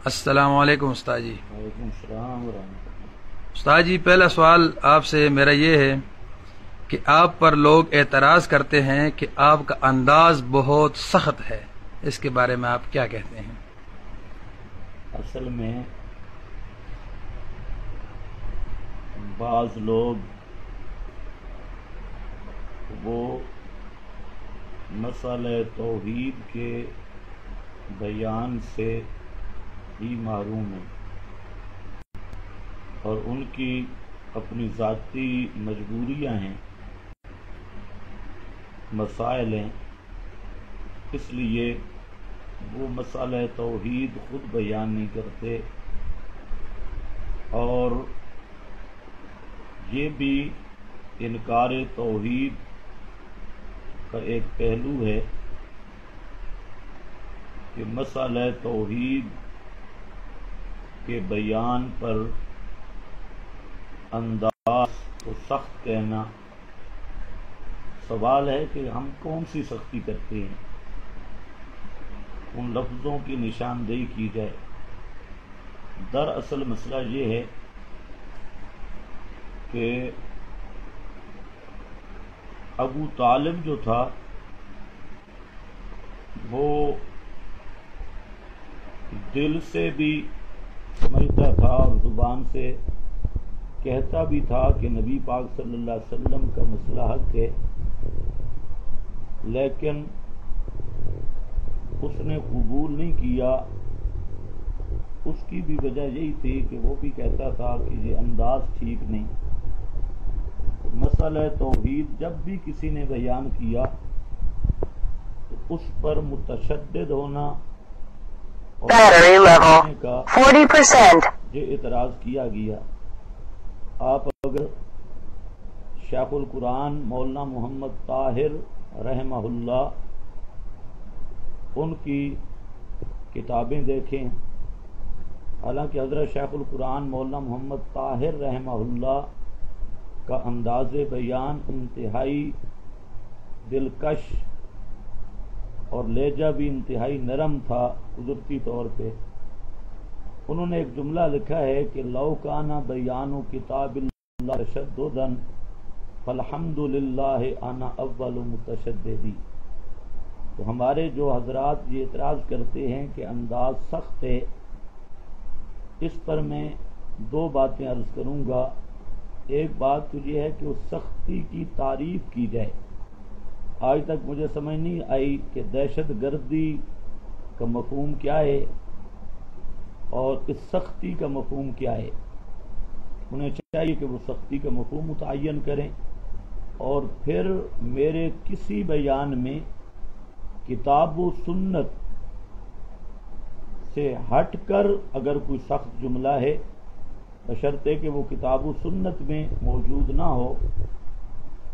السلام علیکم استاد جی۔ وعلیکم السلام ورحمۃ اللہ۔ استاد جی، پہلا سوال آپ سے میرا یہ ہے کہ آپ پر لوگ اعتراض کرتے ہیں کہ آپ کا انداز بہت سخت ہے، اس کے بارے میں آپ کیا کہتے ہیں؟ اصل میں بعض لوگ وہ مسئلہ توحید کے بیان سے ہی محروم ہیں اور ان کی اپنی ذاتی مجبوریاں ہیں، مسائل ہیں، اس لیے وہ مسئلہ توحید خود بیان نہیں کرتے۔ اور یہ بھی انکار توحید کا ایک پہلو ہے کہ مسئلہ توحید کے بیان پر انداز کو سخت کہنا، سوال ہے کہ ہم کون سی سختی کرتے ہیں، ان لفظوں کی نشاندہی کی جائے۔ دراصل مسئلہ یہ ہے کہ ابو طالب جو تھا وہ دل سے بھی سمجھتا تھا اور زبان سے کہتا بھی تھا کہ نبی پاک صلی اللہ علیہ وسلم کا مسئلہ حق ہے، لیکن اس نے قبول نہیں کیا۔ اس کی بھی وجہ یہی تھی کہ وہ بھی کہتا تھا کہ یہ انداز ٹھیک نہیں۔ مسئلہ توحید جب بھی کسی نے بیان کیا تو اس پر متشدد ہونا اور کا 40%. یہ اعتراض کیا گیا۔ آپ اگر شیخ القرآن مولانا محمد طاہر رحمہ اللہ ان کی کتابیں دیکھیں، حالانکہ حضرت شیخ القرآن مولانا محمد طاہر رحمہ اللہ کا انداز بیان انتہائی دلکش اور لہجہ بھی انتہائی نرم تھا قدرتی طور پہ۔ انہوں نے ایک جملہ لکھا ہے کہ لو کان بیان کتاب اللہ تشددا فالحمد للہ انا اول متشددی۔ تو ہمارے جو حضرات یہ اعتراض کرتے ہیں کہ انداز سخت ہے، اس پر میں دو باتیں عرض کروں گا۔ ایک بات تو یہ ہے کہ اس سختی کی تعریف کی جائے۔ آج تک مجھے سمجھ نہیں آئی کہ دہشت گردی کا مفہوم کیا ہے اور اس سختی کا مفہوم کیا ہے۔ انہیں چاہیے کہ وہ سختی کا مفہوم متعین کریں، اور پھر میرے کسی بیان میں کتاب و سنت سے ہٹ کر اگر کوئی سخت جملہ ہے، بشرطے کہ وہ کتاب و سنت میں موجود نہ ہو،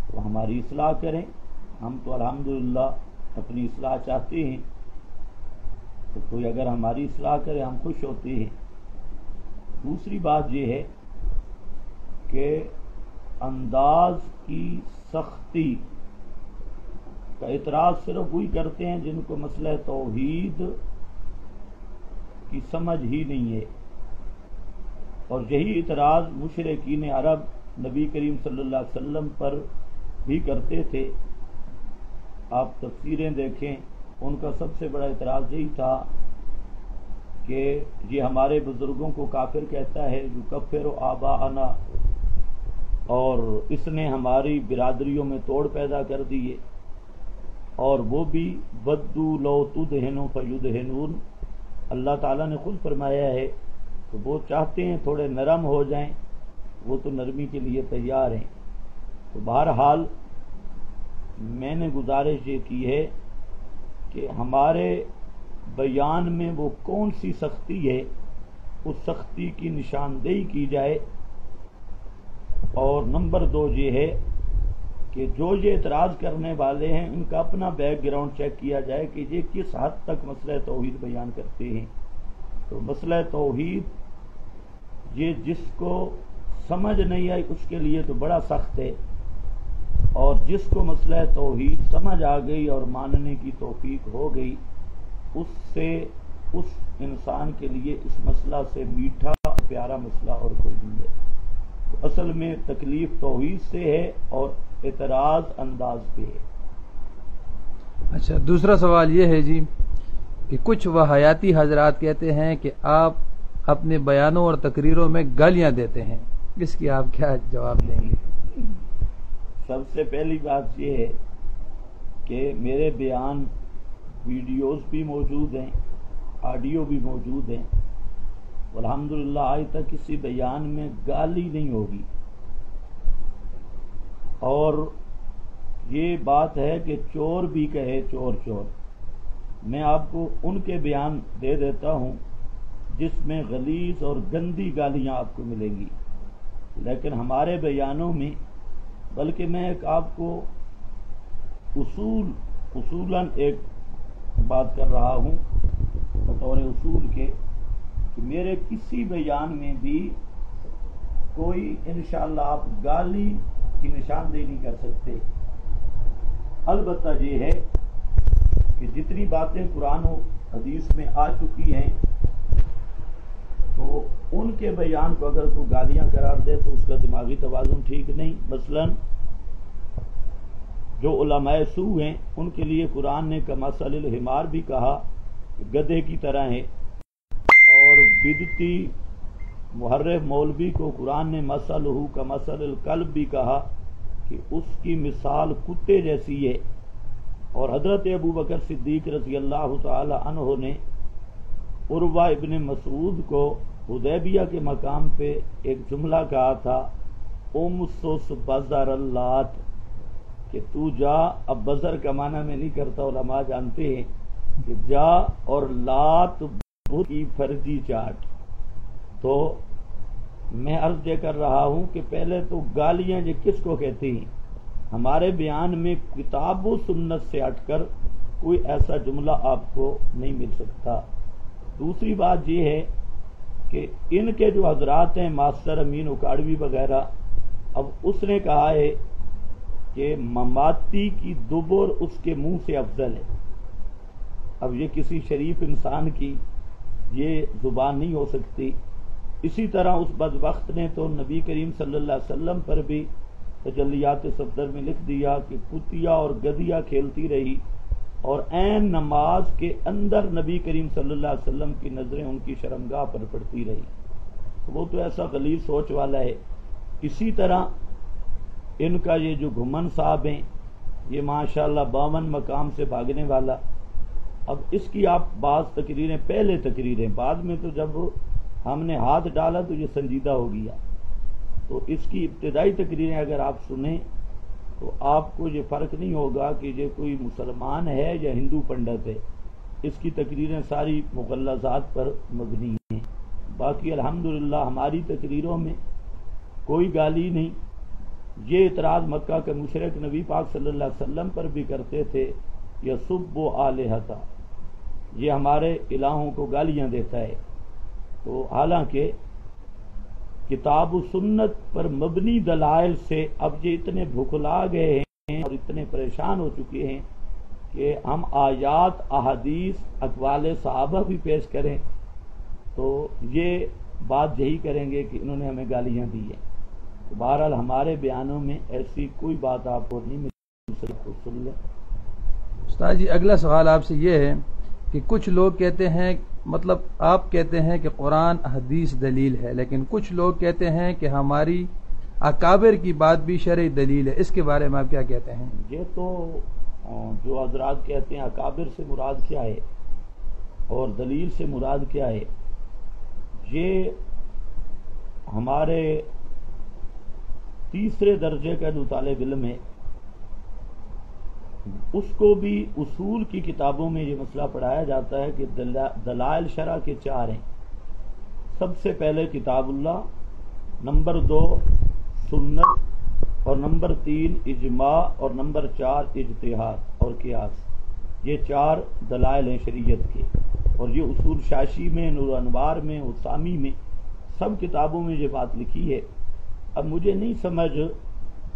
تو ہماری اصلاح کریں۔ ہم تو الحمدللہ اپنی اصلاح چاہتے ہیں، تو کوئی اگر ہماری اصلاح کرے ہم خوش ہوتے ہیں۔ دوسری بات یہ ہے کہ انداز کی سختی کا اعتراض صرف وہی کرتے ہیں جن کو مسئلہ توحید کی سمجھ ہی نہیں ہے، اور یہی اعتراض مشرکین عرب نبی کریم صلی اللہ علیہ وسلم پر بھی کرتے تھے۔ آپ تفسیریں دیکھیں، ان کا سب سے بڑا اعتراض یہی تھا کہ یہ ہمارے بزرگوں کو کافر کہتا ہے، یکفر آباءنا، اور اس نے ہماری برادریوں میں توڑ پیدا کر دیے، اور وہ بھی ودوا لو تدہن فیدہنون۔ اللہ تعالیٰ نے خود فرمایا ہے تو وہ چاہتے ہیں تھوڑے نرم ہو جائیں، وہ تو نرمی کے لیے تیار ہیں۔ تو بہرحال میں نے گزارش یہ کی ہے کہ ہمارے بیان میں وہ کون سی سختی ہے، اس سختی کی نشاندہی کی جائے۔ اور نمبر دو یہ ہے کہ جو یہ اعتراض کرنے والے ہیں ان کا اپنا بیک گراؤنڈ چیک کیا جائے کہ یہ کس حد تک مسئلہ توحید بیان کرتے ہیں۔ تو مسئلہ توحید یہ جس کو سمجھ نہیں آئی اس کے لیے تو بڑا سخت ہے، اور جس کو مسئلہ توحید سمجھ آ گئی اور ماننے کی توفیق ہو گئی، اس سے اس انسان کے لیے اس مسئلہ سے میٹھا پیارا مسئلہ اور کوئی نہیں ہے. تو اصل میں تکلیف توحید سے ہے اور اعتراض انداز پہ ہے. اچھا، دوسرا سوال یہ ہے جی کہ کچھ وحیاتی حضرات کہتے ہیں کہ آپ اپنے بیانوں اور تقریروں میں گالیاں دیتے ہیں، اس کی آپ کیا جواب دیں گے؟ سب سے پہلی بات یہ ہے کہ میرے بیان ویڈیوز بھی موجود ہیں، آڈیو بھی موجود ہیں. الحمدللہ آج تک کسی بیان میں گالی نہیں ہوگی. اور یہ بات ہے کہ چور بھی کہے چور چور. میں آپ کو ان کے بیان دے دیتا ہوں جس میں غلیظ اور گندی گالیاں آپ کو ملیں گی، لیکن ہمارے بیانوں میں بلکہ میں ایک آپ کو اصولاً ایک بات کر رہا ہوں بطور اصول کے کہ میرے کسی بیان میں بھی کوئی انشاءاللہ آپ گالی کی نشاندہی نہیں کر سکتے. البتہ یہ ہے کہ جتنی باتیں قرآن و حدیث میں آ چکی ہیں تو ان کے بیان کو اگر کوئی گالیاں قرار دے تو اس کا دماغی توازن ٹھیک نہیں. مثلا جو علماء سو ہیں ان کے لیے قرآن نے کمثل الحمار بھی کہا، گدھے کی طرح ہے، اور بدعتی محرف مولوی کو قرآن نے مثلہ کمثل الکلب بھی کہا کہ اس کی مثال کتے جیسی ہے. اور حضرت ابو بکر صدیق رضی اللہ تعالی عنہ نے عروہ ابن مسعود کو حدیبیہ کے مقام پہ ایک جملہ کہا تھا، امسس بزر اللات، کہ تو جا. اب بزر کا معنی میں نہیں کرتا، علماء جانتے ہیں کہ جا اور لات بت کی فرجی چاٹ. تو میں عرض یہ کر رہا ہوں کہ پہلے تو گالیاں یہ کس کو کہتی ہیں؟ ہمارے بیان میں کتاب و سنت سے ہٹ کر کوئی ایسا جملہ آپ کو نہیں مل سکتا. دوسری بات یہ ہے کہ ان کے جو حضرات ہیں ماسٹر امین اکاڑوی وغیرہ، اب اس نے کہا ہے کہ مماتی کی دبر اس کے منہ سے افضل ہے. اب یہ کسی شریف انسان کی یہ زبان نہیں ہو سکتی. اسی طرح اس بدبخت نے تو نبی کریم صلی اللہ علیہ وسلم پر بھی تجلیات صفدر میں لکھ دیا کہ کتیا اور گدیا کھیلتی رہی، اور عین نماز کے اندر نبی کریم صلی اللہ علیہ وسلم کی نظریں ان کی شرمگاہ پر پڑتی رہی. وہ تو ایسا غلیظ سوچ والا ہے. اسی طرح ان کا یہ جو گھمن صاحب ہیں، یہ ماشاءاللہ 52 مقام سے بھاگنے والا. اب اس کی آپ بعض تقریریں، پہلے تقریریں، بعد میں تو جب ہم نے ہاتھ ڈالا تو یہ سنجیدہ ہو گیا. تو اس کی ابتدائی تقریریں اگر آپ سنیں تو آپ کو یہ فرق نہیں ہوگا کہ یہ کوئی مسلمان ہے یا ہندو پنڈت ہے. اس کی تقریریں ساری مغلظات پر مبنی ہیں. باقی الحمدللہ ہماری تقریروں میں کوئی گالی نہیں. یہ اعتراض مکہ کے مشرک نبی پاک صلی اللہ علیہ وسلم پر بھی کرتے تھے، یسب آلہتا، یہ ہمارے الہوں کو گالیاں دیتا ہے. تو حالانکہ کتاب و سنت پر مبنی دلائل سے اب یہ اتنے بھکلا گئے ہیں اور اتنے پریشان ہو چکے ہیں کہ ہم آیات، احادیث، اقوال صحابہ بھی پیش کریں تو یہ بات یہی کریں گے کہ انہوں نے ہمیں گالیاں دی ہیں. تو بہرحال ہمارے بیانوں میں ایسی کوئی بات آپ کو نہیں مل سکتی. سن لیں. استاد جی، اگلا سوال آپ سے یہ ہے کہ کچھ لوگ کہتے ہیں، مطلب آپ کہتے ہیں کہ قرآن حدیث دلیل ہے، لیکن کچھ لوگ کہتے ہیں کہ ہماری اکابر کی بات بھی شرعی دلیل ہے. اس کے بارے میں آپ کیا کہتے ہیں؟ یہ تو جو حضرات کہتے ہیں اکابر سے مراد کیا ہے اور دلیل سے مراد کیا ہے، یہ ہمارے تیسرے درجے کا جو طالب علم ہے اس کو بھی اصول کی کتابوں میں یہ مسئلہ پڑھایا جاتا ہے کہ دلائل شرع کے 4 ہیں. سب سے پہلے کتاب اللہ، نمبر 2 سنت، اور نمبر 3 اجماع، اور نمبر 4 اجتہاد اور قیاس. یہ 4 دلائل ہیں شریعت کے، اور یہ اصول شاشی میں، نور انوار میں، اسامی میں، سب کتابوں میں یہ بات لکھی ہے. اب مجھے نہیں سمجھ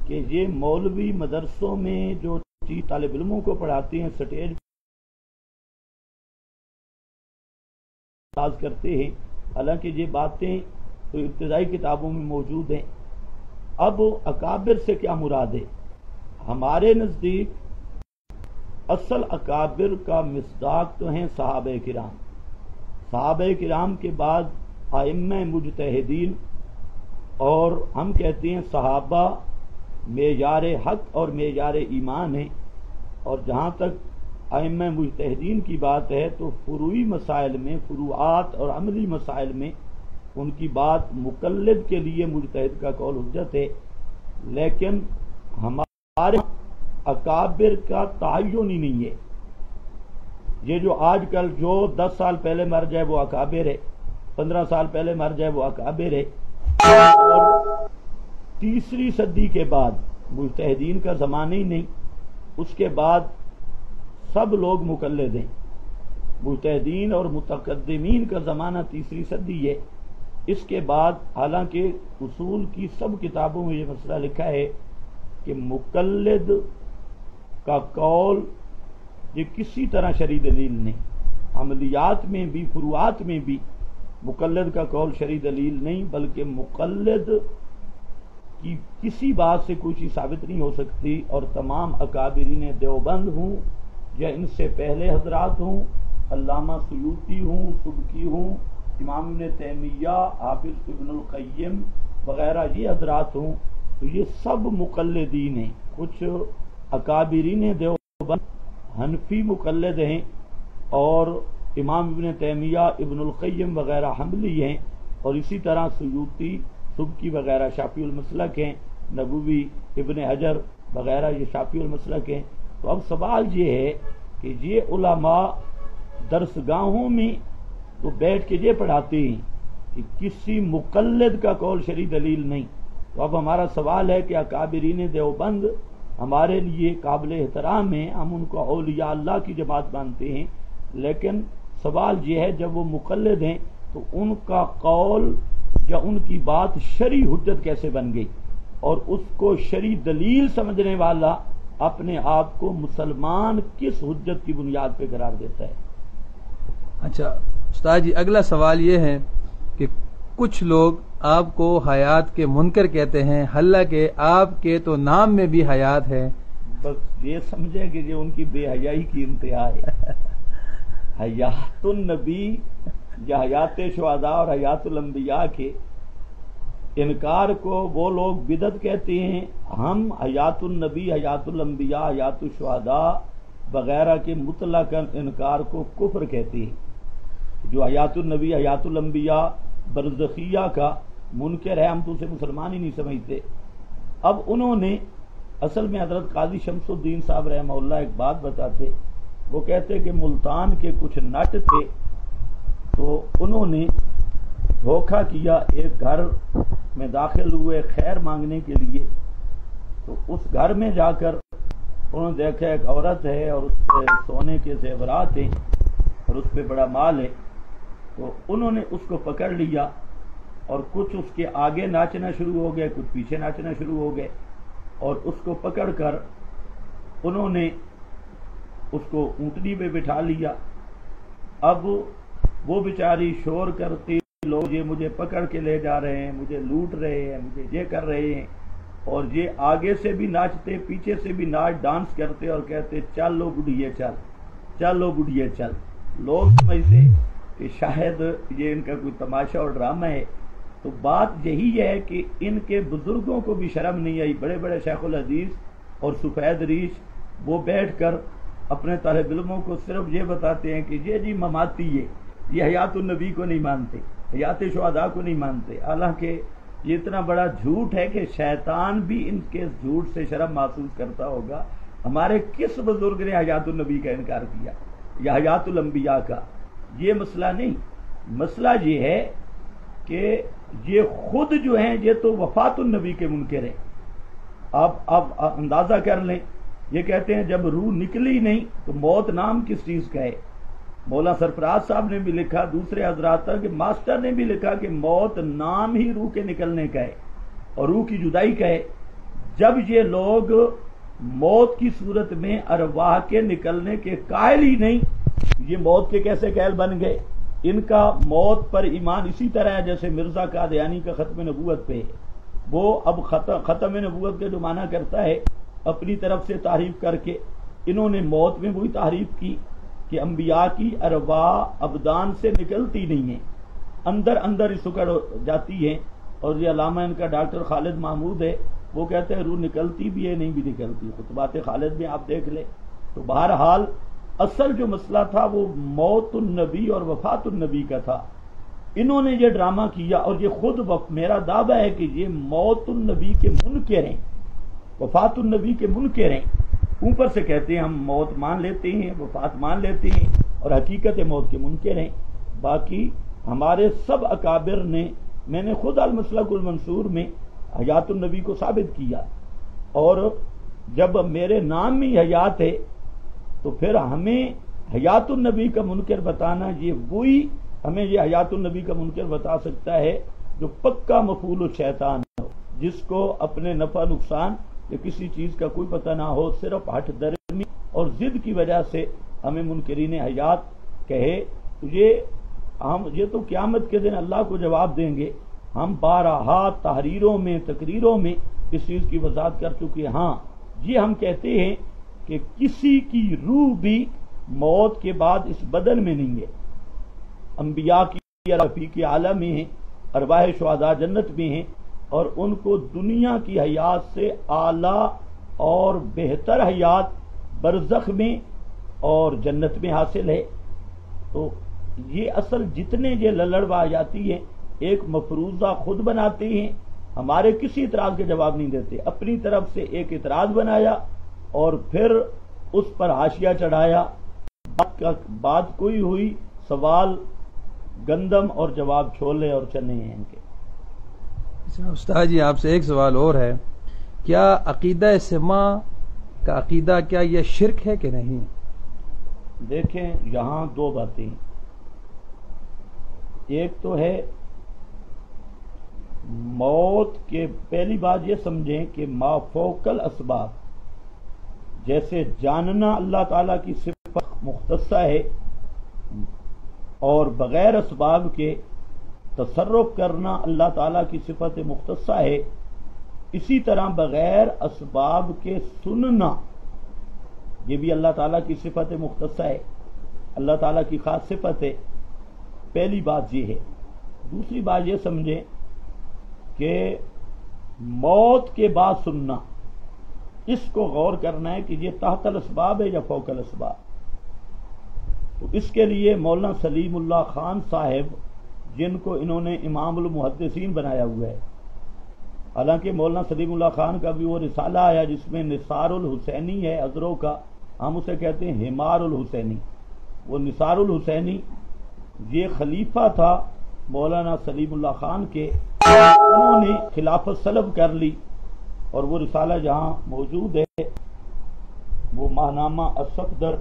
کہ یہ مولوی مدرسوں میں جو طالب علموں کو پڑھاتے ہیں سٹیج انداز کرتے ہیں، حالانکہ یہ باتیں تو ابتدائی کتابوں میں موجود ہیں۔ اب اکابر سے کیا مراد ہے؟ ہمارے نزدیک اصل اکابر کا مصداق تو ہیں صحابہ کرام۔ صحابہ کرام کے بعد ائمہ مجتہدین، اور ہم کہتے ہیں صحابہ معیار حق اور معیار ایمان ہیں۔ اور جہاں تک ائمہ مجتہدین کی بات ہے تو فروعی مسائل میں، فروعات اور عملی مسائل میں ان کی بات مقلد کے لیے مجتہد کا قول حجت ہے، لیکن ہمارے اکابر کا تعین ہی نہیں ہے۔ یہ جو آج کل جو 10 سال پہلے مر جائے وہ اکابر ہے، 15 سال پہلے مر جائے وہ اکابر ہے، اور تیسری صدی کے بعد مجتہدین کا زمانہ ہی نہیں، اس کے بعد سب لوگ مقلد ہیں۔ مجتہدین اور متقدمین کا زمانہ تیسری صدی ہے۔ اس کے بعد حالانکہ اصول کی سب کتابوں میں یہ مسئلہ لکھا ہے کہ مقلد کا قول یہ کسی طرح شرعی دلیل نہیں، عملیات میں بھی فروعات میں بھی مقلد کا قول شرعی دلیل نہیں، بلکہ مقلد کی کسی بات سے کوئی چیز ثابت نہیں ہو سکتی۔ اور تمام اکابرین دیوبند ہوں یا ان سے پہلے حضرات ہوں، علامہ سیوطی ہوں، سبکی ہوں، امام ابن تیمیہ، حافظ ابن القیم وغیرہ یہ حضرات ہوں، تو یہ سب مقلدین ہیں۔ کچھ اکابرین دیوبند حنفی مقلد ہیں، اور امام ابن تیمیہ، ابن القیم وغیرہ حنبلی ہیں، اور اسی طرح سیوطی، سبکی وغیرہ شافعی المسلک ہیں، نبوی، ابن حجر وغیرہ یہ شافعی المسلک ہیں۔ تو اب سوال یہ ہے کہ یہ علماء درسگاہوں میں تو بیٹھ کے یہ پڑھاتے ہیں کہ کسی مقلد کا قول شرعی دلیل نہیں۔ تو اب ہمارا سوال ہے کہ اکابرین دیوبند ہمارے لیے قابل احترام ہیں، ہم ان کو اولیاء اللہ کی جماعت مانتے ہیں، لیکن سوال یہ ہے جب وہ مقلد ہیں تو ان کا قول یا ان کی بات شرعی حجت کیسے بن گئی، اور اس کو شرعی دلیل سمجھنے والا اپنے آپ کو مسلمان کس حجت کی بنیاد پہ قرار دیتا ہے؟ اچھا استاد جی، اگلا سوال یہ ہے کہ کچھ لوگ آپ کو حیات کے منکر کہتے ہیں، حالانکہ آپ کے تو نام میں بھی حیات ہے۔ بس یہ سمجھے کہ یہ ان کی بے حیائی کی انتہا ہے۔ حیات النبی یا حیات شہداء اور حیات الانبیاء کے انکار کو وہ لوگ بدعت کہتے ہیں، ہم حیات النبی، حیات الانبیاء، حیات الشہداء وغیرہ کے مطلقاً انکار کو کفر کہتے ہیں۔ جو حیات النبی، حیات الانبیاء برزخیہ کا منکر ہے، ہم تو اسے مسلمان ہی نہیں سمجھتے۔ اب انہوں نے اصل میں حضرت قاضی شمس الدین صاحب رحمہ اللہ ایک بات بتاتے، وہ کہتے کہ ملتان کے کچھ نٹ تھے، تو انہوں نے دھوکہ کیا، ایک گھر میں داخل ہوئے خیر مانگنے کے لیے، تو اس گھر میں جا کر انہوں نے دیکھا ایک عورت ہے اور اس پہ سونے کے زیورات ہیں اور اس پہ بڑا مال ہے، تو انہوں نے اس کو پکڑ لیا اور کچھ اس کے آگے ناچنا شروع ہو گئے، کچھ پیچھے ناچنا شروع ہو گئے، اور اس کو پکڑ کر انہوں نے اس کو اونٹنی پہ بٹھا لیا۔ اب وہ بیچاری شور کرتی، لوگ یہ مجھے پکڑ کے لے جا رہے ہیں، مجھے لوٹ رہے ہیں، مجھے یہ کر رہے ہیں، اور یہ آگے سے بھی ناچتے، پیچھے سے بھی ناچ ڈانس کرتے اور کہتے چل لو بڑھیے چل، چل لو بڑھیے چل۔ لوگ سمجھتے کہ شاید یہ ان کا کوئی تماشا اور ڈرامہ ہے۔ تو بات یہی ہے کہ ان کے بزرگوں کو بھی شرم نہیں آئی، بڑے بڑے شیخ الحدیث اور سفید ریش، وہ بیٹھ کر اپنے طالب علموں کو صرف یہ بتاتے ہیں کہ یہ جی مماتی ہے، یہ حیات النبی کو نہیں مانتے، حیات شہداء کو نہیں مانتے، حالانکہ یہ اتنا بڑا جھوٹ ہے کہ شیطان بھی ان کے جھوٹ سے شرم محسوس کرتا ہوگا۔ ہمارے کس بزرگ نے حیات النبی کا انکار کیا یا حیات الانبیاء کا؟ یہ مسئلہ نہیں، مسئلہ یہ ہے کہ یہ خود جو ہیں یہ تو وفات النبی کے منکر ہیں۔ اب اندازہ کر لیں، یہ کہتے ہیں جب روح نکلی نہیں تو موت نام کس چیز کا ہے؟ مولانا سرفراز صاحب نے بھی لکھا، دوسرے حضرات کے ماسٹر نے بھی لکھا کہ موت نام ہی روح کے نکلنے کا ہے اور روح کی جدائی کا ہے۔ جب یہ لوگ موت کی صورت میں ارواح کے نکلنے کے قائل ہی نہیں، یہ موت کے کیسے قائل بن گئے؟ ان کا موت پر ایمان اسی طرح ہے جیسے مرزا قادیانی کا ختم نبوت پہ ہے. وہ اب ختم نبوت کا جو معنی کرتا ہے اپنی طرف سے تعریف کر کے، انہوں نے موت میں وہی تعریف کی کہ انبیاء کی ارواح ابدان سے نکلتی نہیں ہیں، اندر اندر ہی سکڑ جاتی ہیں. اور یہ علامہ ان کا ڈاکٹر خالد محمود ہے، وہ کہتے ہیں روح نکلتی بھی ہے نہیں بھی نکلتی. خطبات خالد میں آپ دیکھ لیں. تو بہرحال اصل جو مسئلہ تھا وہ موت النبی اور وفات النبی کا تھا. انہوں نے یہ ڈرامہ کیا، اور یہ خود میرا دعویٰ ہے کہ یہ موت النبی کے منکر ہیں، وفات النبی کے منکر ہیں. اوپر سے کہتے ہیں ہم موت مان لیتے ہیں، وفات مان لیتے ہیں، اور حقیقت موت کے منکر ہیں. باقی ہمارے سب اکابر نے، میں نے خود المسلک المنصور میں حیات النبی کو ثابت کیا، اور جب میرے نام میں حیات ہے تو پھر ہمیں حیات النبی کا منکر بتانا، یہ وہی ہمیں یہ حیات النبی کا منکر بتا سکتا ہے جو پکا مفعول الشیطان ہو، جس کو اپنے نفع نقصان یا کسی چیز کا کوئی پتہ نہ ہو، صرف ہٹ درمی اور ضد کی وجہ سے ہمیں منکرین حیات کہے. یہ تو قیامت کے دن اللہ کو جواب دیں گے. ہم بارہا تحریروں میں تقریروں میں اس چیز کی وضاحت کر چکے. ہاں یہ ہم کہتے ہیں کہ کسی کی روح بھی موت کے بعد اس بدن میں نہیں ہے. انبیاء کی رفیق اعلیٰ میں ہیں، ارواح شہداء جنت میں ہیں، اور ان کو دنیا کی حیات سے اعلیٰ اور بہتر حیات برزخ میں اور جنت میں حاصل ہے. تو یہ اصل جتنے یہ للڑ واحیاتی ہیں ایک مفروضہ خود بناتے ہیں، ہمارے کسی اعتراض کے جواب نہیں دیتے. اپنی طرف سے ایک اعتراض بنایا اور پھر اس پر حاشیہ چڑھایا. بات کوئی ہوئی، سوال گندم اور جواب چھولے اور چنے ہیں ان کے. استاد جی آپ سے ایک سوال اور ہے، کیا عقیدہ سما کا عقیدہ کیا یہ شرک ہے کہ نہیں؟ دیکھیں یہاں دو باتیں، ایک تو ہے موت کے، پہلی بات یہ سمجھیں کہ ما فوق الاسباب، جیسے جاننا اللہ تعالیٰ کی صفت مختصہ ہے اور بغیر اسباب کے تصرف کرنا اللہ تعالیٰ کی صفت مختصہ ہے، اسی طرح بغیر اسباب کے سننا یہ بھی اللہ تعالیٰ کی صفت مختصہ ہے، اللہ تعالیٰ کی خاص صفت ہے. پہلی بات یہ ہے. دوسری بات یہ سمجھیں کہ موت کے بعد سننا، اس کو غور کرنا ہے کہ یہ تحت الاسباب ہے یا فوق الاسباب. تو اس کے لیے مولانا سلیم اللہ خان صاحب، جن کو انہوں نے امام المحدثین بنایا ہوا ہے، حالانکہ مولانا سلیم اللہ خان کا بھی وہ رسالہ آیا جس میں نثار الحسینی ہے حضروں کا، ہم اسے کہتے ہیں حمار الحسینی. وہ نثار الحسینی یہ خلیفہ تھا مولانا سلیم اللہ خان کے، انہوں نے خلافت سلب کر لی، اور وہ رسالہ جہاں موجود ہے وہ ماہنامہ الصفدر،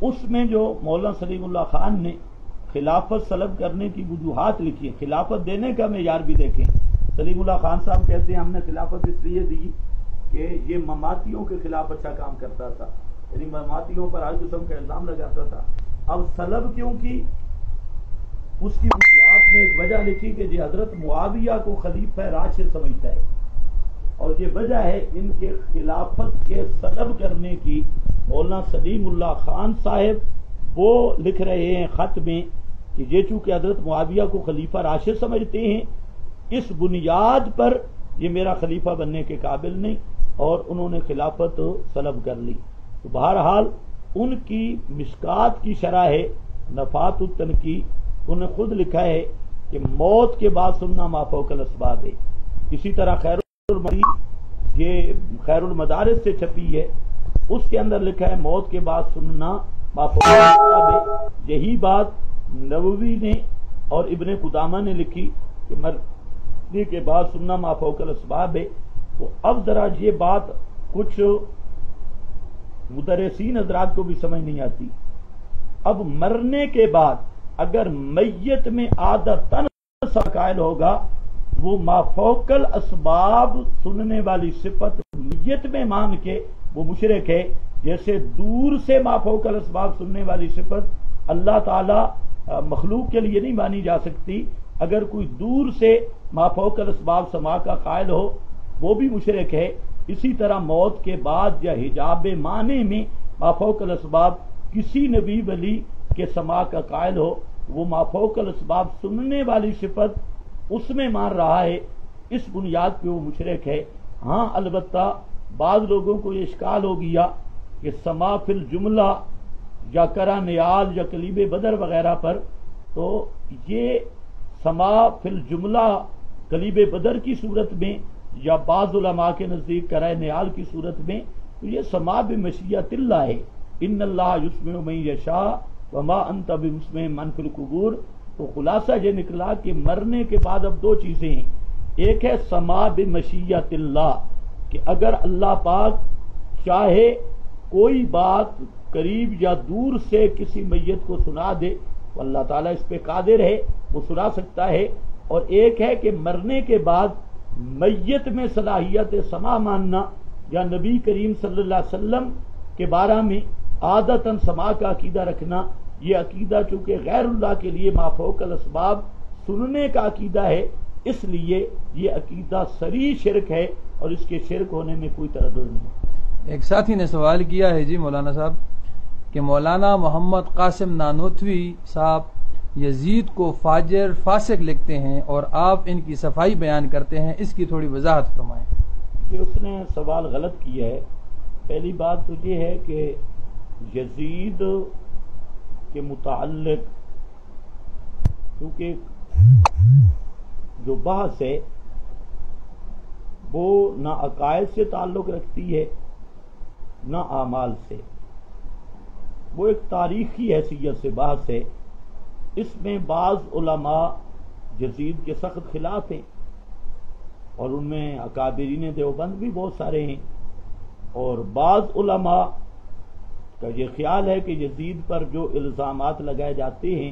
اس میں جو مولانا سلیم اللہ خان نے خلافت سلب کرنے کی وجوہات لکھی ہے. خلافت دینے کا معیار بھی دیکھیں. سلیم اللہ خان صاحب کہتے ہیں ہم نے خلافت اس لیے دی کہ یہ مماتیوں کے خلاف اچھا کام کرتا تھا، یعنی مماتیوں پر ہر قسم کا الزام لگاتا تھا. اب سلب کیوں کی؟ اس کی وجوہات میں ایک وجہ لکھی کہ یہ حضرت معاویہ کو خلیفہ راشد سمجھتا ہے، اور یہ وجہ ہے ان کے خلافت کے سلب کرنے کی. مولانا سلیم اللہ خان صاحب وہ لکھ رہے ہیں خط میں کہ یہ چونکہ حضرت معاویہ کو خلیفہ راشد سمجھتے ہیں، اس بنیاد پر یہ میرا خلیفہ بننے کے قابل نہیں، اور انہوں نے خلافت سلب کر لی. تو بہرحال ان کی مشکات کی شرح ہے نفات التنقی، انہوں نے خود لکھا ہے کہ موت کے بعد سننا ما فوق الاسباب ہے. اسی طرح یہ خیر المدارس سے چھپی ہے، اس کے اندر لکھا ہے موت کے بعد سننا ما فوق الاسباب ہے. یہی بات نووی نے اور ابن قدامہ نے لکھی کہ مرنے کے بعد سننا ما فوق الاسباب ہے. تو اب ذرا یہ بات کچھ مدرسین حضرات کو بھی سمجھ نہیں آتی. اب مرنے کے بعد اگر میت میں عادتاً قائل ہوگا وہ ما فوق الاسباب سننے والی صفت میت میں مان کے وہ مشرک ہے، جیسے دور سے ما فوق الاسباب سننے والی صفت اللہ تعالی مخلوق کے لیے نہیں مانی جا سکتی. اگر کوئی دور سے ما فوق الاسباب سما کا قائل ہو وہ بھی مشرک ہے. اسی طرح موت کے بعد یا حجاب معنی میں ما فوق الاسباب کسی نبی ولی کے سما کا قائل ہو وہ ما فوق الاسباب سننے والی صفت اس میں مان رہا ہے, اس بنیاد پہ وہ مشرک ہے. ہاں البتہ بعض لوگوں کو یہ اشکال ہو گیا کہ سما فی الجملہ یا کرا نیال یا کلیب بدر وغیرہ پر, تو یہ سما فی الجملہ کلیب بدر کی صورت میں یا بعض علماء کے نزدیک کرا نیال کی صورت میں تو یہ سما بمشیت اللہ ہے. ان اللہ یسمع من یشاء وما انت بمسمع من فی القبور. تو خلاصہ یہ نکلا کہ مرنے کے بعد اب دو چیزیں ہیں. ایک ہے سما بمشیت اللہ کہ اگر اللہ پاک چاہے کوئی بات قریب یا دور سے کسی میت کو سنا دے تو اللہ تعالیٰ اس پہ قادر ہے, وہ سنا سکتا ہے. اور ایک ہے کہ مرنے کے بعد میت میں صلاحیت سما ماننا یا نبی کریم صلی اللہ علیہ وسلم کے بارے میں عادتاً سما کا عقیدہ رکھنا, یہ عقیدہ چونکہ غیر اللہ کے لیے ما فوق الاسباب سننے کا عقیدہ ہے, اس لیے یہ عقیدہ صریح شرک ہے اور اس کے شرک ہونے میں کوئی تردد نہیں. ایک ساتھی نے سوال کیا ہے جی مولانا صاحب کہ مولانا محمد قاسم نانوتوی صاحب یزید کو فاجر فاسق لکھتے ہیں اور آپ ان کی صفائی بیان کرتے ہیں, اس کی تھوڑی وضاحت فرمائیں. کہ اس نے سوال غلط کیا ہے. پہلی بات تو یہ ہے کہ یزید کے متعلق کیونکہ جو بحث ہے وہ نہ عقائد سے تعلق رکھتی ہے نہ اعمال سے, وہ ایک تاریخی حیثیت سے بحث ہے. اس میں بعض علماء یزید کے سخت خلاف ہیں اور ان میں اکابرین دیوبند بھی بہت سارے ہیں, اور بعض علماء کا یہ خیال ہے کہ یزید پر جو الزامات لگائے جاتے ہیں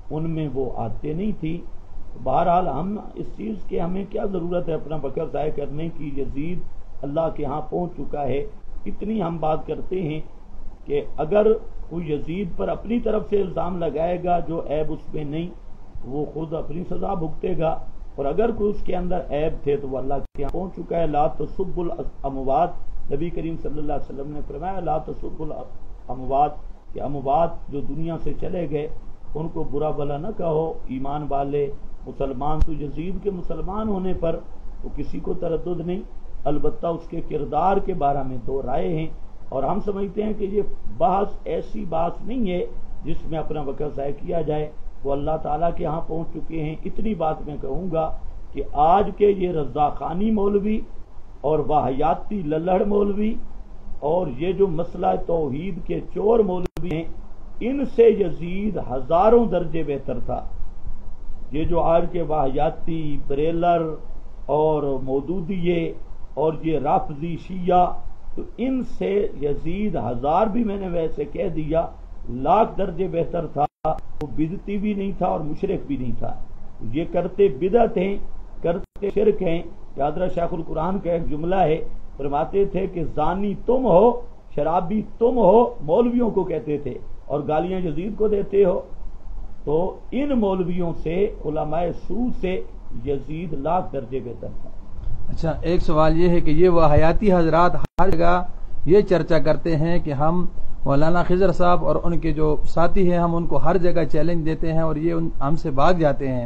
ان میں وہ آتے نہیں تھی. بہرحال ہم اس چیز کے ہمیں کیا ضرورت ہے اپنا وقت ضائع کرنے کی, یزید اللہ کے ہاں پہنچ چکا ہے. اتنی ہم بات کرتے ہیں کہ اگر کوئی یزید پر اپنی طرف سے الزام لگائے گا جو عیب اس میں نہیں وہ خود اپنی سزا بھگتے گا, اور اگر کوئی اس کے اندر عیب تھے تو وہ اللہ کے یہاں پہنچ چکا ہے. لا تسبوا الاموات, نبی کریم صلی اللہ علیہ وسلم نے فرمایا لا تسبوا الاموات کہ اموات جو دنیا سے چلے گئے ان کو برا بھلا نہ کہو. ایمان والے مسلمان تو یزید کے مسلمان ہونے پر تو کسی کو تردد نہیں, البتہ اس کے کردار کے بارے میں دو رائے ہیں, اور ہم سمجھتے ہیں کہ یہ بحث ایسی بات نہیں ہے جس میں اپنا وقت ضائع کیا جائے. وہ اللہ تعالیٰ کے ہاں پہنچ چکے ہیں. اتنی بات میں کہوں گا کہ آج کے یہ رضا خانی مولوی اور واہیاتی للڑ مولوی اور یہ جو مسئلہ توحید کے چور مولوی ہیں ان سے یزید ہزاروں درجے بہتر تھا. یہ جو آج کے واہیاتی بریلر اور مودودیے اور یہ رافضی شیعہ تو ان سے یزید ہزار بھی میں نے ویسے کہہ دیا لاکھ درجے بہتر تھا. وہ بدعتی بھی نہیں تھا اور مشرک بھی نہیں تھا. یہ کرتے بدعت ہیں کرتے شرک ہیں. حضرت شیخ القرآن کا ایک جملہ ہے, فرماتے تھے کہ زانی تم ہو شرابی تم ہو, مولویوں کو کہتے تھے, اور گالیاں یزید کو دیتے ہو. تو ان مولویوں سے علماء سو سے یزید لاکھ درجے بہتر تھا. اچھا, ایک سوال یہ ہے کہ یہ وہ حیاتی حضرات ہر جگہ یہ چرچا کرتے ہیں کہ ہم مولانا خضر صاحب اور ان کے جو ساتھی ہیں ہم ان کو ہر جگہ چیلنج دیتے ہیں اور یہ ہم سے بھاگ جاتے ہیں.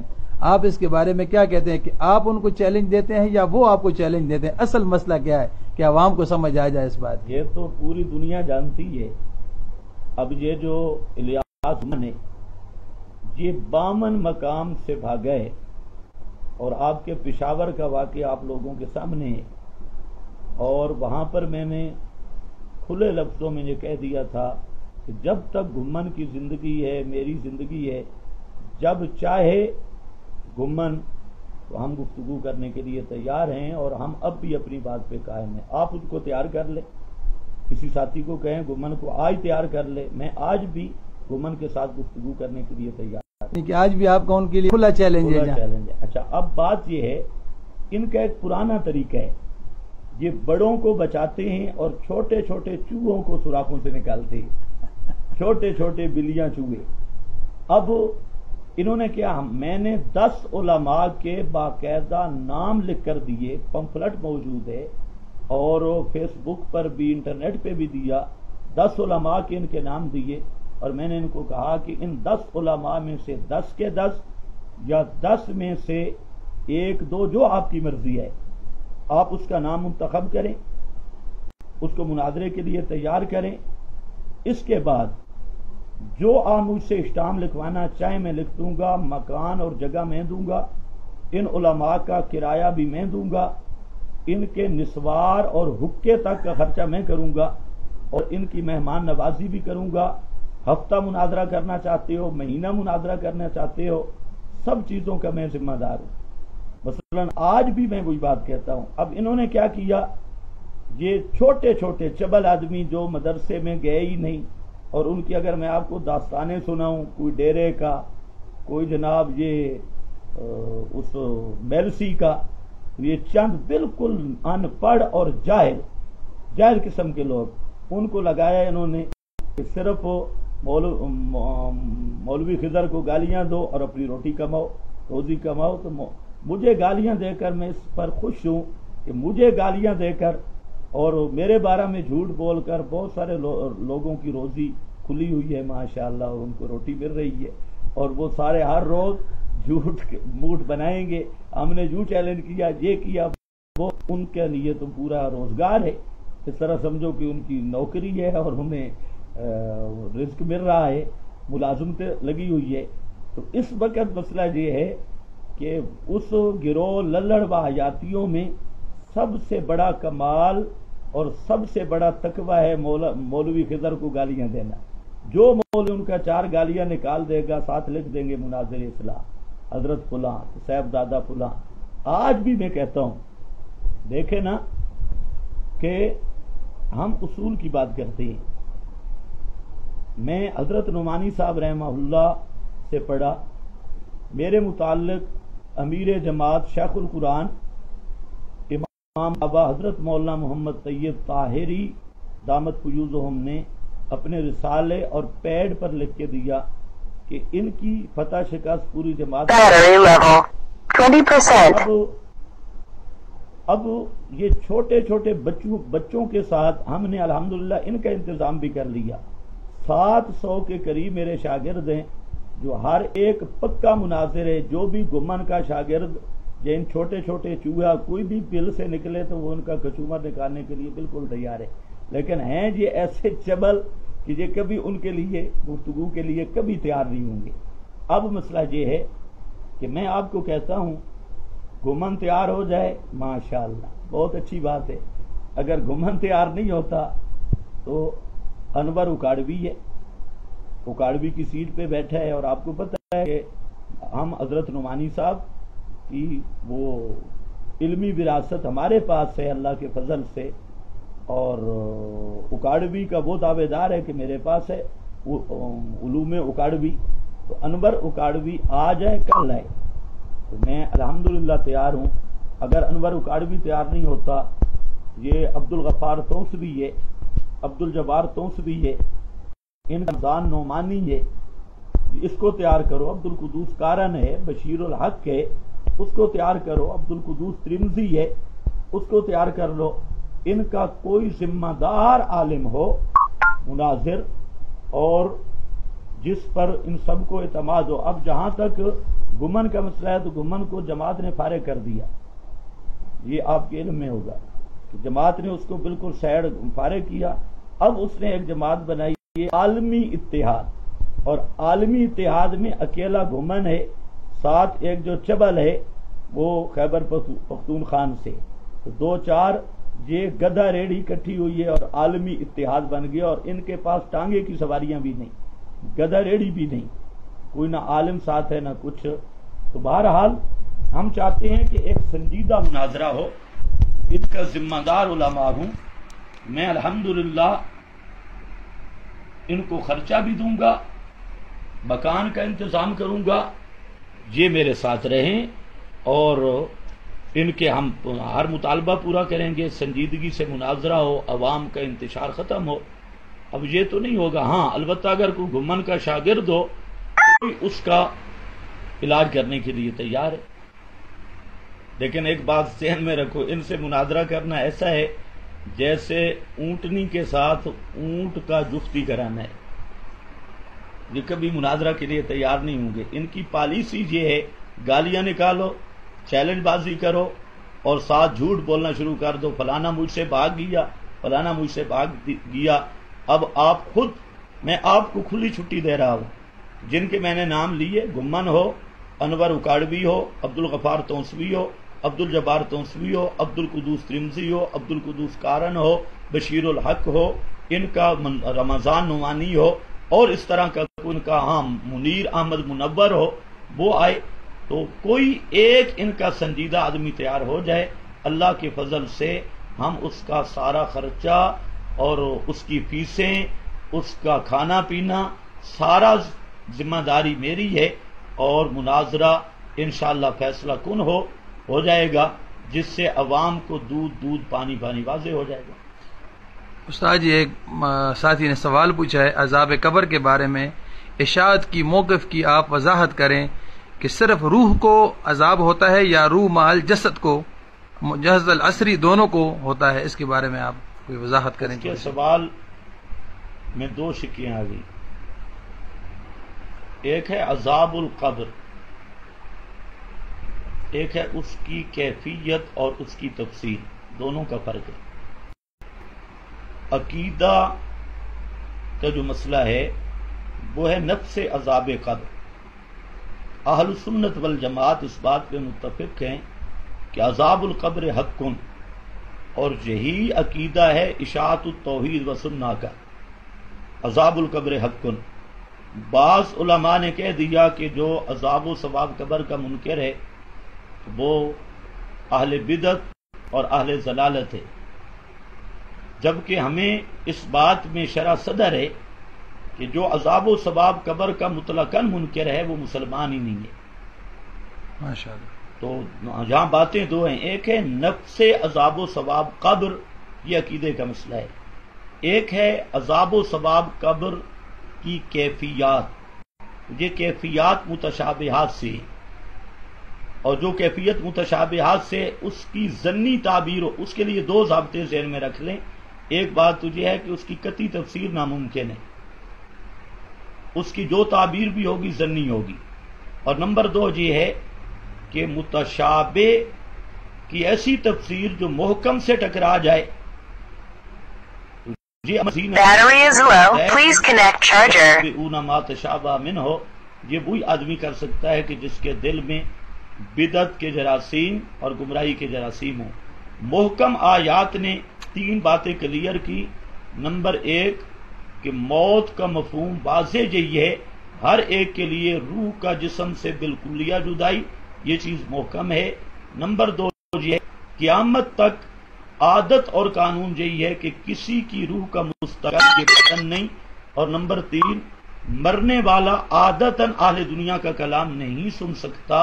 آپ اس کے بارے میں کیا کہتے ہیں کہ آپ ان کو چیلنج دیتے ہیں یا وہ آپ کو چیلنج دیتے ہیں؟ اصل مسئلہ کیا ہے کہ عوام کو سمجھ آ جائے اس بات. یہ تو پوری دنیا جانتی ہے. اب یہ جو الیاس نے یہ 52 مقام سے بھاگے اور آپ کے پشاور کا واقعہ آپ لوگوں کے سامنے ہے, اور وہاں پر میں نے کھلے لفظوں میں یہ کہہ دیا تھا کہ جب تک گھمن کی زندگی ہے میری زندگی ہے, جب چاہے گھمن تو ہم گفتگو کرنے کے لیے تیار ہیں, اور ہم اب بھی اپنی بات پہ قائم ہیں. آپ اس کو تیار کر لیں, کسی ساتھی کو کہیں گھمن کو آج تیار کر لے, میں آج بھی گھمن کے ساتھ گفتگو کرنے کے لیے تیار ہوں کہ آج بھی آپ کا ان کے لیے کھلا چیلنج ہے. اچھا, اب بات یہ ہے ان کا ایک پرانا طریقہ ہے, یہ بڑوں کو بچاتے ہیں اور چھوٹے چھوٹے چوہوں کو سوراخوں سے نکالتے ہیں, چھوٹے چھوٹے بلیاں چوہے. اب انہوں نے کیا، میں نے 10 علماء کے باقاعدہ نام لکھ کر دیے، پمفلٹ موجود ہے اور فیس بک پر بھی انٹرنیٹ پہ بھی دیا، 10 علماء کے ان کے نام دیے، اور میں نے ان کو کہا کہ ان 10 علماء میں سے 10 کے 10 یا 10 میں سے 1-2 جو آپ کی مرضی ہے، آپ اس کا نام منتخب کریں، اس کو مناظرے کے لیے تیار کریں، اس کے بعد جو آپ مجھ سے اسٹام لکھوانا چاہیں میں لکھ دوں گا، مکان اور جگہ میں دوں گا، ان علماء کا کرایہ بھی میں دوں گا، ان کے نسوار اور حکے تک کا خرچہ میں کروں گا، اور ان کی مہمان نوازی بھی کروں گا۔ ہفتہ مناظرہ کرنا چاہتے ہو، مہینہ مناظرہ کرنا چاہتے ہو، سب چیزوں کا میں ذمہ دار ہوں۔ مثلا آج بھی میں وہی بات کہتا ہوں۔ اب انہوں نے کیا کیا، یہ چھوٹے چھوٹے چبل آدمی جو مدرسے میں گئے ہی نہیں، اور ان کی اگر میں آپ کو داستانیں سناؤں، کوئی ڈیرے کا، کوئی جناب یہ اس میلسی کا، یہ چند بالکل ان پڑھ اور جاہل قسم کے لوگ، ان کو لگایا انہوں نے کہ صرف مولوی خضر کو گالیاں دو اور اپنی روٹی کماؤ، روزی کماؤ۔ تو مجھے گالیاں دے کر میں اس پر خوش ہوں کہ مجھے گالیاں دے کر اور میرے بارے میں جھوٹ بول کر بہت سارے لوگوں کی روزی کھلی ہوئی ہے ماشاءاللہ، اور ان کو روٹی مل رہی ہے، اور وہ سارے ہر روز جھوٹ موٹ بنائیں گے، ہم نے جو چیلنج کیا، یہ کیا، وہ ان کے لیے تو پورا روزگار ہے، اس طرح سمجھو کہ ان کی نوکری ہے اور انہیں رزق مل رہا ہے، ملازمت لگی ہوئی ہے۔ تو اس وقت مسئلہ یہ ہے کہ اس گروہ للڑ و حیاتیوں میں سب سے بڑا کمال اور سب سے بڑا تقوی ہے مولوی خضر کو گالیاں دینا۔ جو مولوی ان کا 4 گالیاں نکال دے گا، ساتھ لکھ دیں گے مناظر اصلاح، حضرت فلاں، صاحب دادا فلاں۔ آج بھی میں کہتا ہوں، دیکھیں نا کہ ہم اصول کی بات کرتے ہیں۔ میں حضرت نعمانی صاحب رحمہ اللہ سے پڑھا، میرے متعلق امیر جماعت شیخ القرآن امام بابا حضرت مولانا محمد طیب طاہری دامت فیوضہم نے اپنے رسالے اور پیڈ پر لکھ کے دیا کہ ان کی فتح شکست پوری جماعت۔ اب یہ چھوٹے چھوٹے بچوں کے ساتھ ہم نے الحمدللہ ان کا انتظام بھی کر لیا۔ 700 کے قریب میرے شاگرد ہیں جو ہر ایک پکا مناظر ہے، جو بھی گمن کا شاگرد یا ان چھوٹے چھوٹے چوہا کوئی بھی بل سے نکلے تو وہ ان کا کچومر نکالنے کے لیے بالکل تیار ہے، لیکن ہیں یہ ایسے چبل کہ یہ کبھی ان کے لیے گفتگو کے لیے کبھی تیار نہیں ہوں گے۔ اب مسئلہ یہ ہے کہ میں آپ کو کہتا ہوں گمن تیار ہو جائے ماشاءاللہ بہت اچھی بات ہے، اگر گمن تیار نہیں ہوتا تو انور اکاڑوی ہے، اکاڑوی کی سیٹ پہ بیٹھا ہے، اور آپ کو پتہ ہے کہ ہم حضرت نعمانی صاحب کی وہ علمی وراثت ہمارے پاس ہے اللہ کے فضل سے، اور اکاڑوی کا وہ دعوے دار ہے کہ میرے پاس ہے علوم اکاڑوی، تو انور اکاڑوی آ جائے کل آئے تو میں الحمدللہ تیار ہوں۔ اگر انور اکاڑوی تیار نہیں ہوتا، یہ عبدالغفار توسوی ہے، عبد الجبار توسوی ہے، ان کا رمضان نعمانی ہے، اس کو تیار کرو۔ عبد القدوس کارن ہے، بشیر الحق ہے، اس کو تیار کرو۔ عبد القدوس ترمذی ہے، اس کو تیار کر لو۔ ان کا کوئی ذمہ دار عالم ہو، مناظر، اور جس پر ان سب کو اعتماد ہو۔ اب جہاں تک گمن کا مسئلہ ہے تو گمن کو جماعت نے فارغ کر دیا، یہ آپ کے علم میں ہوگا کہ جماعت نے اس کو بالکل سائڈ فارغ کیا۔ اب اس نے ایک جماعت بنائی ہے عالمی اتحاد، اور عالمی اتحاد میں اکیلا گمن ہے، ساتھ ایک جو چبل ہے وہ خیبر پختونخوا سے، تو 2-4 یہ گدھا ریڑھی اکٹھی ہوئی ہے اور عالمی اتحاد بن گیا، اور ان کے پاس ٹانگے کی سواریاں بھی نہیں، گدھا ریڑھی بھی نہیں، کوئی نہ عالم ساتھ ہے نہ کچھ۔ تو بہرحال ہم چاہتے ہیں کہ ایک سنجیدہ مناظرہ ہو، ان کا ذمہ دار علماء ہوں، میں الحمدللہ ان کو خرچہ بھی دوں گا، مکان کا انتظام کروں گا، یہ میرے ساتھ رہیں، اور ان کے ہم ہر مطالبہ پورا کریں گے، سنجیدگی سے مناظرہ ہو، عوام کا انتشار ختم ہو۔ اب یہ تو نہیں ہوگا، ہاں البتہ اگر کوئی گمن کا شاگرد ہو کوئی اس کا علاج کرنے کے لیے تیار ہے. لیکن ایک بات ذہن میں رکھو، ان سے مناظرہ کرنا ایسا ہے جیسے اونٹنی کے ساتھ اونٹ کا جفتی کرانا ہے. یہ کبھی مناظرہ کے لیے تیار نہیں ہوں گے. ان کی پالیسی یہ ہے، گالیاں نکالو، چیلنج بازی کرو اور ساتھ جھوٹ بولنا شروع کر دو. فلانا مجھ سے بھاگ گیا، فلانا مجھ سے بھاگ گیا. اب آپ خود، میں آپ کو کھلی چھٹی دے رہا ہوں. جن کے میں نے نام لیے، گمن ہو، انور اکاڑوی ہو، عبد الغفار توسوی ہو، عبد الجبار توسوی ہو، عبد القدوس ترمذی ہو، عبد القدوس کارن ہو، بشیر الحق ہو، ان کا رمضان نعمانی ہو، اور اس طرح کا ان کا منیر احمد منور ہو، وہ آئے تو کوئی ایک ان کا سنجیدہ آدمی تیار ہو جائے. اللہ کے فضل سے ہم اس کا سارا خرچہ اور اس کی فیسیں، اس کا کھانا پینا، سارا ذمہ داری میری ہے، اور مناظرہ انشاءاللہ فیصلہ کن ہو جائے گا، جس سے عوام کو دودھ پانی واضح ہو جائے گا. استاد جی، ایک ساتھی نے سوال پوچھا ہے عذاب قبر کے بارے میں. اشاعت کی موقف کی آپ وضاحت کریں کہ صرف روح کو عذاب ہوتا ہے یا روح مال جسد کو، جہز العصری دونوں کو ہوتا ہے؟ اس کے بارے میں آپ کوئی وضاحت کریں. اس کے سوال میں دو شکیاں آ گئی. ایک ہے عذاب القبر، ایک ہے اس کی کیفیت اور اس کی تفصیل، دونوں کا فرق ہے. عقیدہ کا جو مسئلہ ہے وہ ہے نفس عذاب قبر. اہل سنت والجماعت اس بات پہ متفق ہیں کہ عذاب القبر حق، اور یہی عقیدہ ہے اشاعت التوحید و سنہ کا. عذاب القبر حق. بعض علماء نے کہہ دیا کہ جو عذاب و ثواب قبر کا منکر ہے وہ اہل بدعت اور اہل ضلالت ہے، جبکہ ہمیں اس بات میں شرح صدر ہے کہ جو عذاب و ثواب قبر کا مطلقاً منکر ہے وہ مسلمان ہی نہیں ہے. ماشاءاللہ. تو یہاں باتیں دو ہیں، ایک ہے نفس عذاب و ثواب قبر، یہ عقیدے کا مسئلہ ہے. ایک ہے عذاب و ثواب قبر کی کیفیات. یہ کیفیات متشابہات سے، اور جو کیفیت متشابہات سے اس کی ظنی تعبیر ہو، اس کے لیے دو ضابطے ذہن میں رکھ لیں. ایک بات تو یہ ہے کہ اس کی قطعی تفسیر ناممکن ہے، اس کی جو تعبیر بھی ہوگی ظنی ہوگی. اور نمبر دو یہ ہے کہ متشابہ کی ایسی تفسیر جو محکم سے ٹکرا جائے. Battery is low. Please connect charger. ما تشابہ منہ، یہ وہی آدمی کر سکتا ہے کہ جس کے دل میں بدعت کے جراثیم اور گمراہی کے جراثیم ہوں. محکم آیات نے تین باتیں کلیئر کی. نمبر ایک کہ موت کا مفہوم واضح یہی ہے، ہر ایک کے لیے روح کا جسم سے بالکلیہ جدائی، یہ چیز محکم ہے. نمبر دو یہ قیامت تک عادت اور قانون یہی ہے کہ کسی کی روح کا مستقل یہ بدن نہیں. اور نمبر تین، مرنے والا عادتاً اہل دنیا کا کلام نہیں سن سکتا.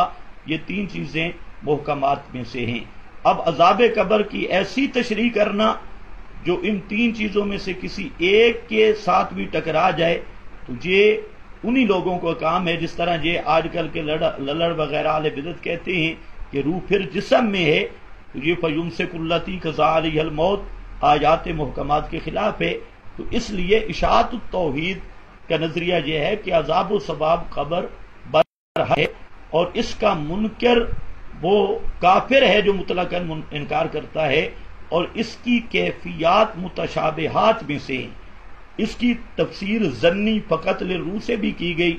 یہ تین چیزیں محکمات میں سے ہیں. اب عذاب قبر کی ایسی تشریح کرنا جو ان تین چیزوں میں سے کسی ایک کے ساتھ بھی ٹکرا جائے تو یہ انہی لوگوں کا کام ہے، جس طرح یہ آج کل کے لڑ وغیرہ اہل بدعت کہتے ہیں کہ روح پھر جسم میں ہے، تو یہ فیمسک التی قضا علیہ الموت آیات محکمات کے خلاف ہے. تو اس لیے اشاعت التوحید کا نظریہ یہ ہے کہ عذاب و ثواب قبر ہے، اور اس کا منکر وہ کافر ہے جو مطلقاً انکار کرتا ہے. اور اس کی کیفیات متشابہات میں سے، اس کی تفسیر ظنی فقط للروح سے بھی کی گئی،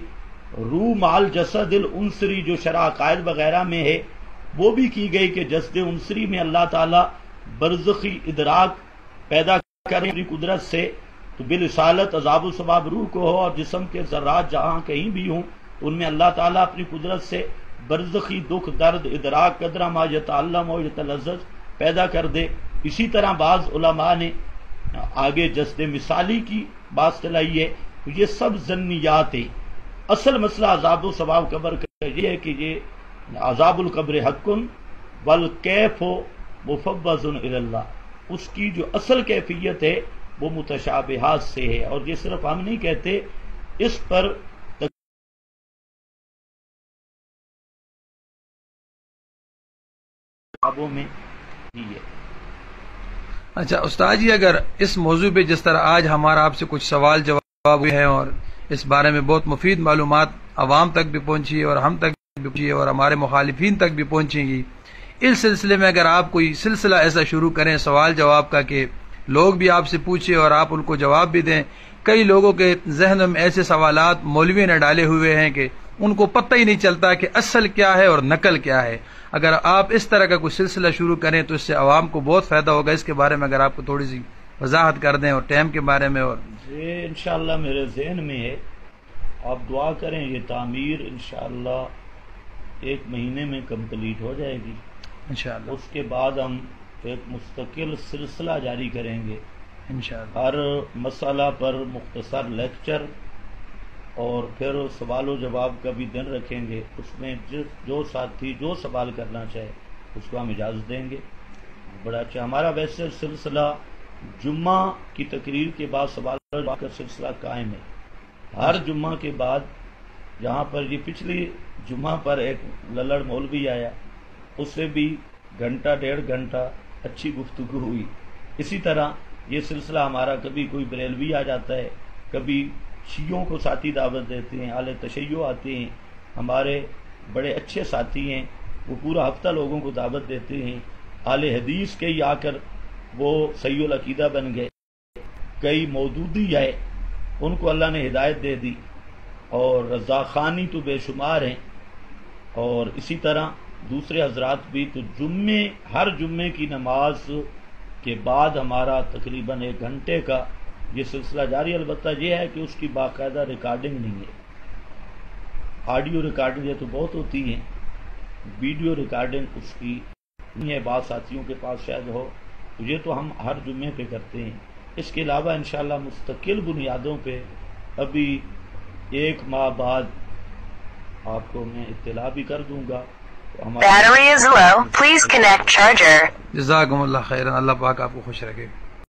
روح مال جسد العنصری جو شرع عقائد وغیرہ میں ہے وہ بھی کی گئی کہ جسد عنصری میں اللہ تعالیٰ برزخی ادراک پیدا کریں اپنی قدرت سے. تو بالرسالت عذاب و ثواب روح کو ہو، اور جسم کے ذرات جہاں کہیں بھی ہوں ان میں اللہ تعالیٰ اپنی قدرت سے برزخی دکھ درد ادراک قدرہ ما یتعلم و یتلذذ پیدا کر دے. اسی طرح بعض علماء نے آگے جسد مثالی کی بات چلائی ہے. تو یہ سب ظنیات ہیں. اصل مسئلہ عذاب و ثواب قبر کا یہ ہے کہ یہ عذاب القبر حق والکیف مفوض الی اللہ، اس کی جو اصل کیفیت ہے وہ متشابہات سے ہے. اور یہ صرف ہم نہیں کہتے، اس پر کتابوں میں ہی ہے۔ اچھا استاد جی، اگر اس موضوع پہ جس طرح آج ہمارا آپ سے کچھ سوال جواب ہوئے ہیں اور اس بارے میں بہت مفید معلومات عوام تک بھی پہنچی اور ہم تک بھی پہنچی اور ہمارے مخالفین تک بھی پہنچیں گی، اس سلسلے میں اگر آپ کوئی سلسلہ ایسا شروع کریں سوال جواب کا کہ لوگ بھی آپ سے پوچھیں اور آپ ان کو جواب بھی دیں۔ کئی لوگوں کے ذہنوں میں ایسے سوالات مولوی نے ڈالے ہوئے ہیں کہ ان کو پتہ ہی نہیں چلتا کہ اصل کیا ہے اور نقل کیا ہے۔ اگر آپ اس طرح کا کوئی سلسلہ شروع کریں تو اس سے عوام کو بہت فائدہ ہوگا۔ اس کے بارے میں اگر آپ کو تھوڑی سی وضاحت کر دیں اور ٹائم کے بارے میں۔ اور یہ انشاءاللہ میرے ذہن میں ہے، آپ دعا کریں، یہ تعمیر انشاءاللہ 1 مہینے میں کمپلیٹ ہو جائے گی۔ انشاءاللہ اس کے بعد ہم ایک مستقل سلسلہ جاری کریں گے، انشاءاللہ ہر مسئلہ پر مختصر لیکچر، اور پھر سوال و جواب کا بھی دن رکھیں گے۔ اس میں جو ساتھی جو سوال کرنا چاہے اس کو ہم اجازت دیں گے۔ بڑا اچھا ہمارا ویسے سلسلہ جمعہ کی تقریر کے بعد سوال و جواب کا سلسلہ قائم ہے۔ ہر جمعہ کے بعد، جہاں پر یہ پچھلی جمعہ پر ایک للڑ مولوی آیا، اس سے بھی 1.5 گھنٹہ اچھی گفتگو ہوئی۔ اسی طرح یہ سلسلہ ہمارا، کبھی کوئی بریلوی آ جاتا ہے، کبھی شیعوں کو ساتھی دعوت دیتے ہیں، اہل تشیع آتے ہیں، ہمارے بڑے اچھے ساتھی ہیں، وہ پورا ہفتہ لوگوں کو دعوت دیتے ہیں۔ اہل حدیث کے ہی آ کر وہ صحیح العقیدہ بن گئے، کئی مودودی آئے، ان کو اللہ نے ہدایت دے دی، اور رضاخانی تو بے شمار ہیں، اور اسی طرح دوسرے حضرات بھی۔ تو ہر جمعے کی نماز کے بعد ہمارا تقریباً 1 گھنٹے کا یہ سلسلہ جاری، البتہ یہ ہے کہ اس کی باقاعدہ ریکارڈنگ نہیں ہے۔ آڈیو ریکارڈنگ یہ تو بہت ہوتی ہیں، ویڈیو ریکارڈنگ اس کی نہیں ہے، بعض ساتھیوں کے پاس شاید ہو، تو یہ تو ہم ہر جمعے پہ کرتے ہیں۔ اس کے علاوہ انشاءاللہ مستقل بنیادوں پہ ابھی 1 ماہ بعد آپ کو میں اطلاع بھی کر دوں گا۔ Battery is low. Please connect charger. جزاکم اللہ خیرا، اللہ پاک آپ کو خوش رکھے۔